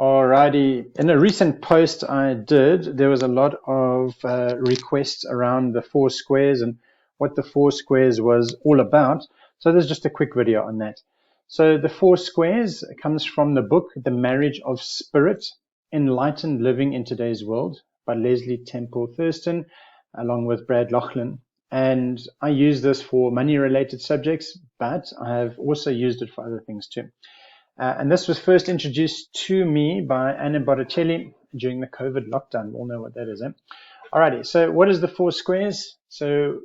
Alrighty. In a recent post I did, there was a lot of requests around the four squares and what the four squares was all about. So there's just a quick video on that. So the four squares comes from the book, The Marriage of Spirit, Enlightened Living in Today's World by Leslie Temple Thurston, along with Brad Laughlin. And I use this for money-related subjects, but I have also used it for other things too. And this was first introduced to me by Annie Botticelli during the COVID lockdown. We all know what that is, eh? Alrighty, so what is the four squares? So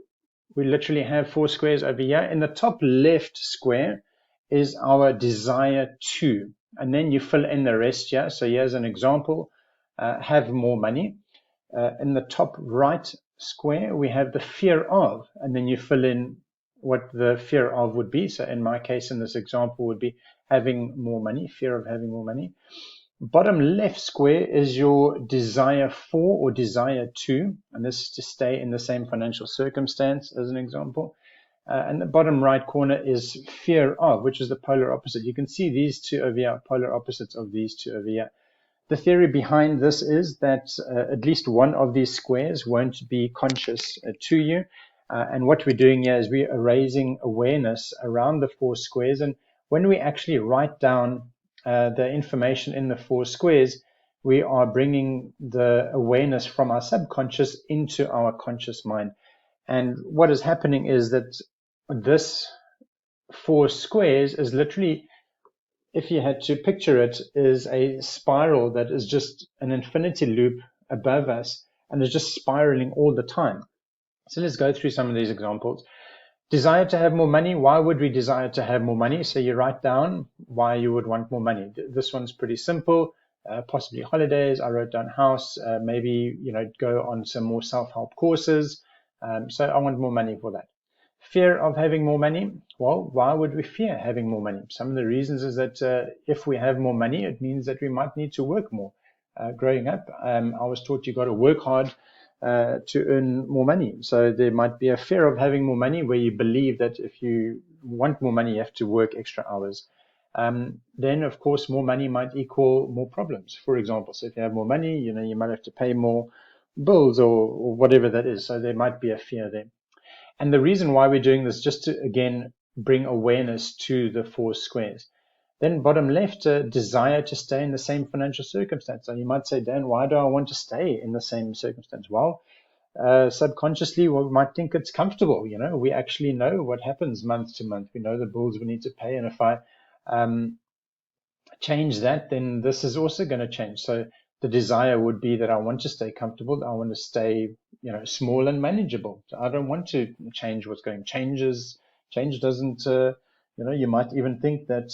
we literally have four squares over here. In the top left square is our desire to, and then you fill in the rest here. So here's an example, have more money. In the top right square, we have the fear of, and then you fill in what the fear of would be. So in my case, in this example, would be having more money, fear of having more money. Bottom left square is your desire for or desire to, and this is to stay in the same financial circumstance as an example. And the bottom right corner is fear of, which is the polar opposite. You can see these two over here, polar opposites of these two over here. The theory behind this is that at least one of these squares won't be conscious to you. And what we're doing here is we are raising awareness around the four squares. And when we actually write down the information in the four squares, we are bringing the awareness from our subconscious into our conscious mind. And what is happening is that this four squares is literally, if you had to picture it, is a spiral that is just an infinity loop above us and is just spiraling all the time. So let's go through some of these examples. Desire to have more money. Why would we desire to have more money? So you write down why you would want more money. This one's pretty simple. Possibly holidays. I wrote down house. Maybe, go on some more self-help courses. So I want more money for that. Fear of having more money. Well, why would we fear having more money? Some of the reasons is that if we have more money, it means that we might need to work more. Growing up, I was taught you got to work hard to earn more money. So there might be a fear of having more money where you believe that if you want more money, you have to work extra hours. Then, of course, more money might equal more problems, for example. So if you have more money, you might have to pay more bills or whatever that is. So there might be a fear there. And the reason why we're doing this, just to, again, bring awareness to the four squares. Then bottom left, desire to stay in the same financial circumstance. So you might say, Dan, why do I want to stay in the same circumstance? Well, subconsciously, we might think it's comfortable. We actually know what happens month to month. We know the bills we need to pay. And if I change that, then this is also going to change. So the desire would be that I want to stay comfortable. I want to stay, small and manageable. So I don't want to change what's going. Change doesn't, you might even think that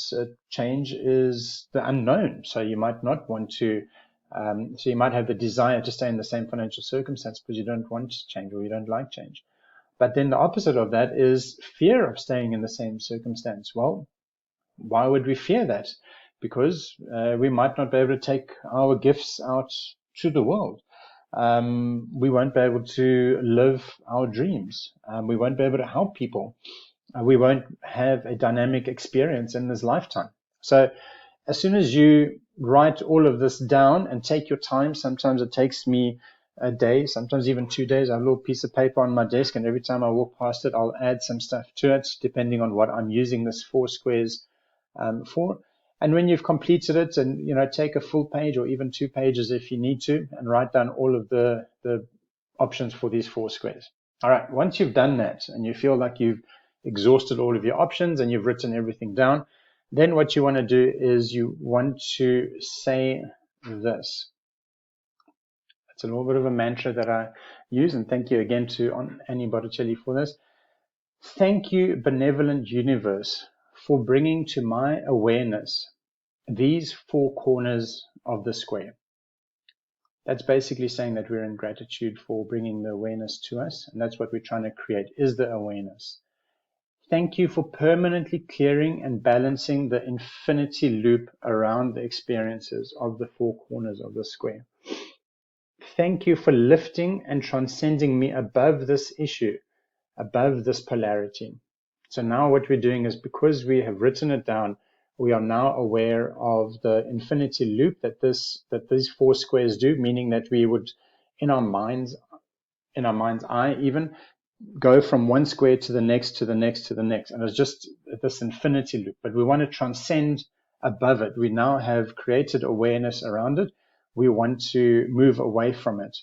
change is the unknown. So you might not want to, so you might have the desire to stay in the same financial circumstance because you don't want to change or you don't like change. But then the opposite of that is fear of staying in the same circumstance. Well, why would we fear that? Because we might not be able to take our gifts out to the world. We won't be able to live our dreams. We won't be able to help people. We won't have a dynamic experience in this lifetime. So as soon as you write all of this down and take your time, sometimes it takes me a day, sometimes even 2 days. I have a little piece of paper on my desk, and every time I walk past it, I'll add some stuff to it, depending on what I'm using this four squares for. And when you've completed it, and take a full page or even 2 pages if you need to, and write down all of the options for these four squares. All right, once you've done that and you feel like you've exhausted all of your options and you've written everything down, then what you want to do is you want to say this. It's a little bit of a mantra that I use, and thank you again to Annie Botticelli for this. Thank you, benevolent universe, for bringing to my awareness these four corners of the square. That's basically saying that we're in gratitude for bringing the awareness to us, and that's what we're trying to create, is the awareness. Thank you for permanently clearing and balancing the infinity loop around the experiences of the four corners of the square. Thank you for lifting and transcending me above this issue, above this polarity. So now what we're doing is, because we have written it down, we are now aware of the infinity loop that these four squares do, meaning that we would, in our mind's eye, even go from one square to the next, to the next, to the next. And it's just this infinity loop. But we want to transcend above it. We now have created awareness around it. We want to move away from it.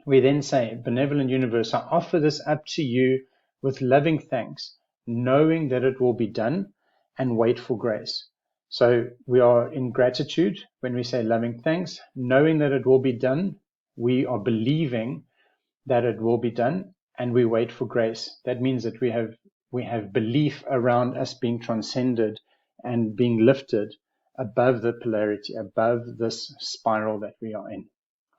We then say, benevolent universe, I offer this up to you with loving thanks, knowing that it will be done, and wait for grace. So we are in gratitude when we say loving thanks, knowing that it will be done. We are believing that it will be done, and we wait for grace. That means that we have belief around us being transcended and being lifted above the polarity, above this spiral that we are in.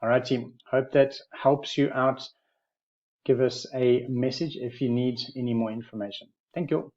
All right, team. Hope that helps you out. Give us a message if you need any more information. Thank you.